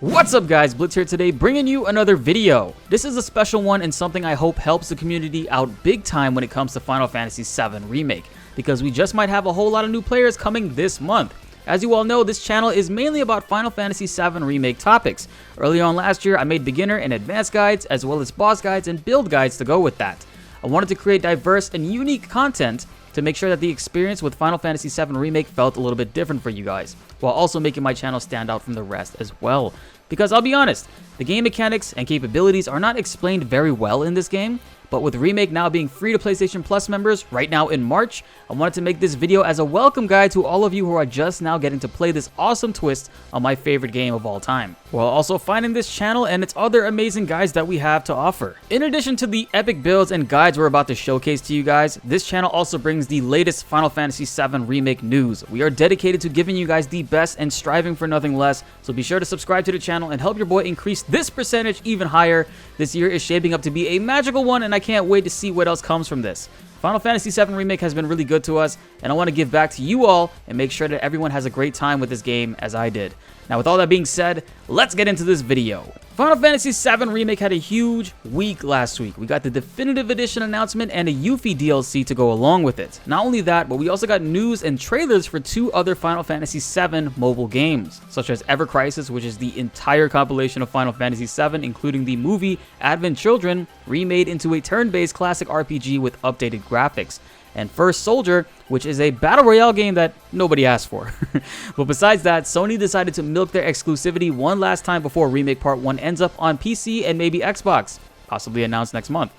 What's up guys, BltzZ here today bringing you another video. This is a special one and something I hope helps the community out big time when it comes to Final Fantasy VII Remake, because we just might have a whole lot of new players coming this month. As you all know, this channel is mainly about Final Fantasy VII Remake topics. Early on last year, I made beginner and advanced guides as well as boss guides and build guides to go with that. I wanted to create diverse and unique content to make sure that the experience with Final Fantasy VII Remake felt a little bit different for you guys, while also making my channel stand out from the rest as well. Because I'll be honest, the game mechanics and capabilities are not explained very well in this game, but with Remake now being free to PlayStation Plus members right now in March, I wanted to make this video as a welcome guide to all of you who are just now getting to play this awesome twist on my favorite game of all time, while also finding this channel and its other amazing guides that we have to offer. In addition to the epic builds and guides we're about to showcase to you guys, this channel also brings the latest Final Fantasy VII Remake news. We are dedicated to giving you guys the best and striving for nothing less, so be sure to subscribe to the channel and help your boy increase this percentage even higher. This year is shaping up to be a magical one, and I can't wait to see what else comes from this. Final Fantasy VII Remake has been really good to us, and I want to give back to you all and make sure that everyone has a great time with this game as I did. Now, with all that being said, let's get into this video. Final Fantasy VII Remake had a huge week last week. We got the Definitive Edition announcement and a Yuffie DLC to go along with it. Not only that, but we also got news and trailers for two other Final Fantasy VII mobile games, such as Ever Crisis, which is the entire compilation of Final Fantasy VII, including the movie Advent Children, remade into a turn-based classic RPG with updated graphics, and First Soldier, which is a battle royale game that nobody asked for. But besides that, Sony decided to milk their exclusivity one last time before Remake Part 1 ends up on PC and maybe Xbox, possibly announced next month.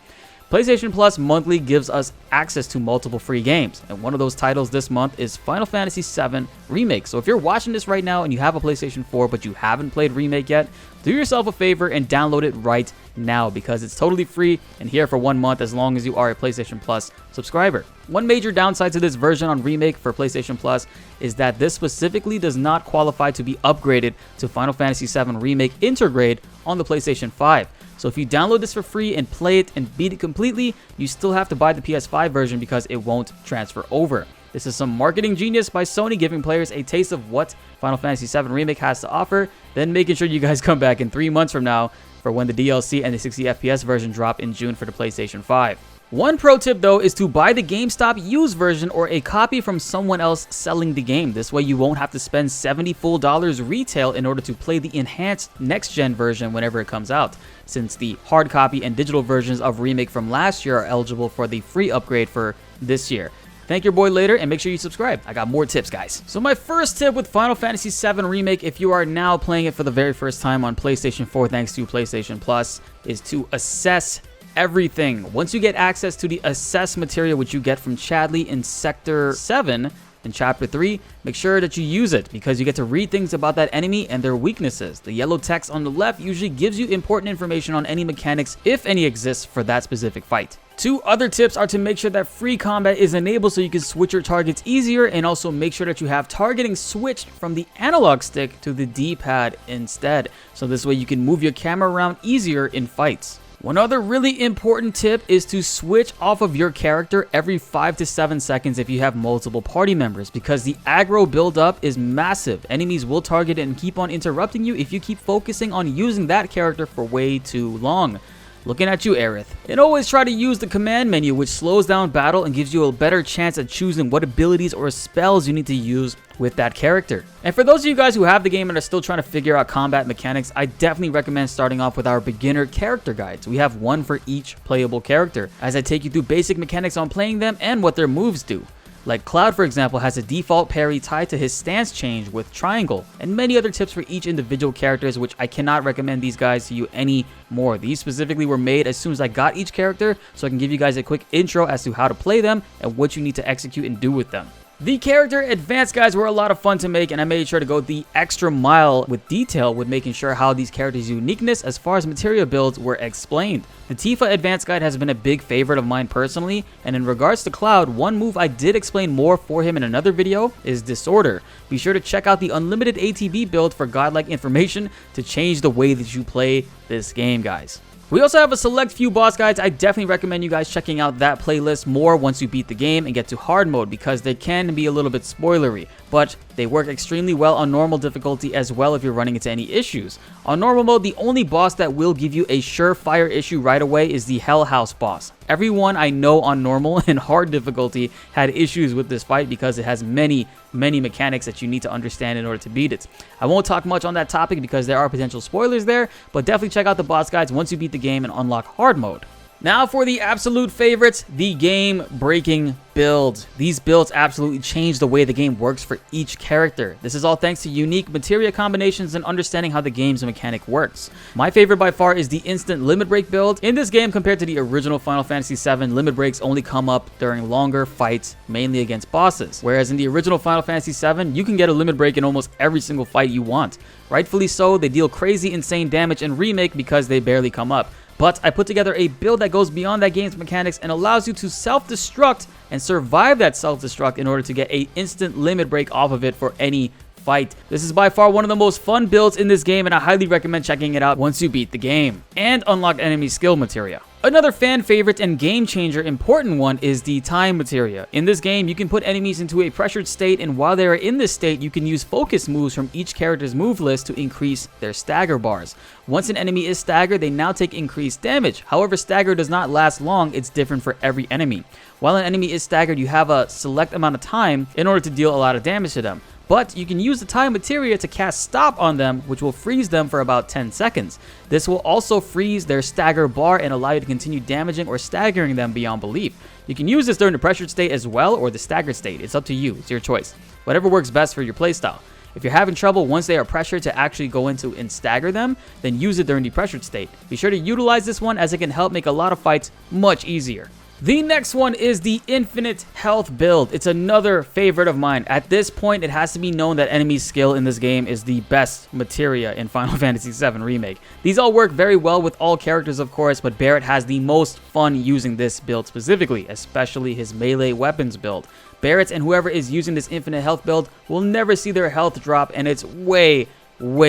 PlayStation Plus monthly gives us access to multiple free games, and one of those titles this month is Final Fantasy VII Remake. So if you're watching this right now and you have a PlayStation 4 but you haven't played Remake yet, do yourself a favor and download it right now, because it's totally free and here for 1 month as long as you are a PlayStation Plus subscriber. One major downside to this version on Remake for PlayStation Plus is that this specifically does not qualify to be upgraded to Final Fantasy VII Remake Intergrade on the PlayStation 5. So if you download this for free and play it and beat it completely, you still have to buy the PS5 version because it won't transfer over. This is some marketing genius by Sony, giving players a taste of what Final Fantasy VII Remake has to offer, then making sure you guys come back in 3 months from now for when the DLC and the 60 FPS version drop in June for the PlayStation 5. One pro tip though is to buy the GameStop used version or a copy from someone else selling the game. This way you won't have to spend $70 full retail in order to play the enhanced next-gen version whenever it comes out, since the hard copy and digital versions of Remake from last year are eligible for the free upgrade for this year. Thank your boy later and make sure you subscribe. I got more tips, guys. So my first tip with Final Fantasy VII Remake, if you are now playing it for the very first time on PlayStation 4 thanks to PlayStation Plus, is to assess everything. Once you get access to the assess materia, which you get from Chadley in Sector 7 in Chapter 3, make sure that you use it, because you get to read things about that enemy and their weaknesses. The yellow text on the left usually gives you important information on any mechanics, if any exists, for that specific fight. Two other tips are to make sure that free combat is enabled so you can switch your targets easier, and also make sure that you have targeting switched from the analog stick to the D-pad instead, so this way you can move your camera around easier in fights. One other really important tip is to switch off of your character every 5 to 7 seconds if you have multiple party members, because the aggro buildup is massive. Enemies will target it and keep on interrupting you if you keep focusing on using that character for way too long. Looking at you, Aerith. And always try to use the command menu, which slows down battle and gives you a better chance at choosing what abilities or spells you need to use with that character. And for those of you guys who have the game and are still trying to figure out combat mechanics, I definitely recommend starting off with our beginner character guides. We have one for each playable character, as I take you through basic mechanics on playing them and what their moves do. Like Cloud, for example, has a default parry tied to his stance change with triangle, and many other tips for each individual characters, which I cannot recommend these guys to you anymore. These specifically were made as soon as I got each character, so I can give you guys a quick intro as to how to play them and what you need to execute and do with them. The character advanced guides were a lot of fun to make, and I made sure to go the extra mile with detail with making sure how these characters' uniqueness as far as materia builds were explained. The Tifa advanced guide has been a big favorite of mine personally, and in regards to Cloud, one move I did explain more for him in another video is Disorder. Be sure to check out the unlimited ATB build for godlike information to change the way that you play this game, guys. We also have a select few boss guides. I definitely recommend you guys checking out that playlist more once you beat the game and get to hard mode, because they can be a little bit spoilery. But They work extremely well on normal difficulty as well if you're running into any issues. On normal mode, the only boss that will give you a surefire issue right away is the Hell House boss. Everyone I know on normal and hard difficulty had issues with this fight because it has many mechanics that you need to understand in order to beat it. I won't talk much on that topic because there are potential spoilers there, but definitely check out the boss guides once you beat the game and unlock hard mode. Now for the absolute favorites, the game-breaking builds. These builds absolutely change the way the game works for each character. This is all thanks to unique materia combinations and understanding how the game's mechanic works. My favorite by far is the instant limit break build. In this game, compared to the original Final Fantasy VII, limit breaks only come up during longer fights, mainly against bosses. Whereas in the original Final Fantasy VII, you can get a limit break in almost every single fight you want. Rightfully so, they deal crazy insane damage in Remake because they barely come up. But I put together a build that goes beyond that game's mechanics and allows you to self-destruct and survive that self-destruct in order to get an instant limit break off of it for any fight. This is by far one of the most fun builds in this game, and I highly recommend checking it out once you beat the game and unlock enemy skill materia. Another fan favorite and game changer important one is the time materia. In this game, you can put enemies into a pressured state, and while they are in this state, you can use focus moves from each character's move list to increase their stagger bars. Once an enemy is staggered, they now take increased damage. However, stagger does not last long. It's different for every enemy. While an enemy is staggered, you have a select amount of time in order to deal a lot of damage to them. But you can use the time materia to cast stop on them, which will freeze them for about 10 seconds. This will also freeze their stagger bar and allow you to continue damaging or staggering them beyond belief. You can use this during the pressured state as well, or the staggered state. It's up to you. It's your choice. Whatever works best for your playstyle. If you're having trouble once they are pressured to actually go into and stagger them, then use it during the pressured state. Be sure to utilize this one as it can help make a lot of fights much easier. The next one is the infinite health build. It's another favorite of mine. At this point, it has to be known that enemy skill in this game is the best materia in Final Fantasy VII Remake. These all work very well with all characters, of course, but Barret has the most fun using this build specifically, especially his melee weapons build. Barret and whoever is using this infinite health build will never see their health drop, and it's way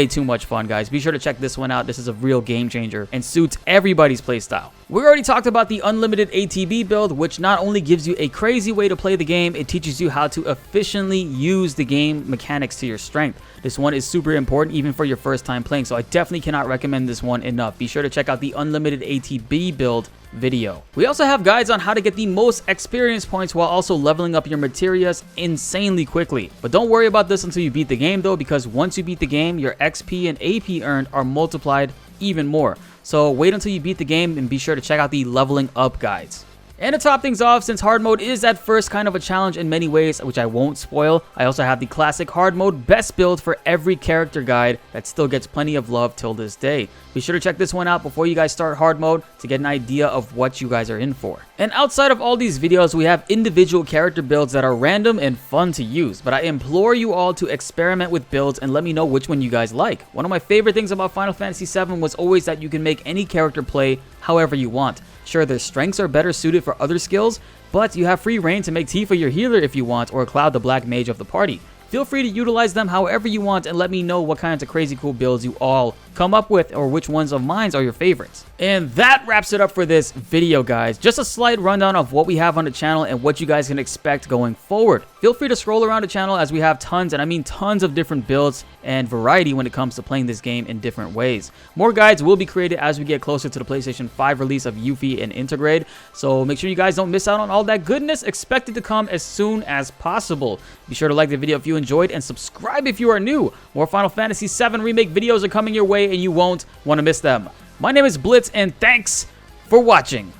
too much fun, guys. Be sure to check this one out. This is a real game changer and suits everybody's playstyle. We already talked about the unlimited ATB build, which not only gives you a crazy way to play the game, it teaches you how to efficiently use the game mechanics to your strength. This one is super important even for your first time playing, so I definitely cannot recommend this one enough. Be sure to check out the unlimited ATB build video. We also have guides on how to get the most experience points while also leveling up your materias insanely quickly. But don't worry about this until you beat the game though, because once you beat the game, your XP and AP earned are multiplied even more. So wait until you beat the game and be sure to check out the leveling up guides. And to top things off, since hard mode is at first kind of a challenge in many ways, which I won't spoil, I also have the classic hard mode best build for every character guide that still gets plenty of love till this day. Be sure to check this one out before you guys start hard mode to get an idea of what you guys are in for. And outside of all these videos, we have individual character builds that are random and fun to use, but I implore you all to experiment with builds and let me know which one you guys like. One of my favorite things about Final Fantasy VII was always that you can make any character play however you want. Sure, their strengths are better suited for other skills, but you have free reign to make Tifa your healer if you want, or Cloud the black mage of the party. Feel free to utilize them however you want and let me know what kinds of crazy cool builds you all come up with or which ones of mine are your favorites. And that wraps it up for this video, guys. Just a slight rundown of what we have on the channel and what you guys can expect going forward. Feel free to scroll around the channel as we have tons, and I mean tons of different builds and variety when it comes to playing this game in different ways. More guides will be created as we get closer to the PlayStation 5 release of Yuffie and Intergrade, so make sure you guys don't miss out on all that goodness expected to come as soon as possible. Be sure to like the video if you enjoyed and subscribe if you are new. More Final Fantasy VII Remake videos are coming your way and you won't want to miss them. My name is BltzZ and thanks for watching.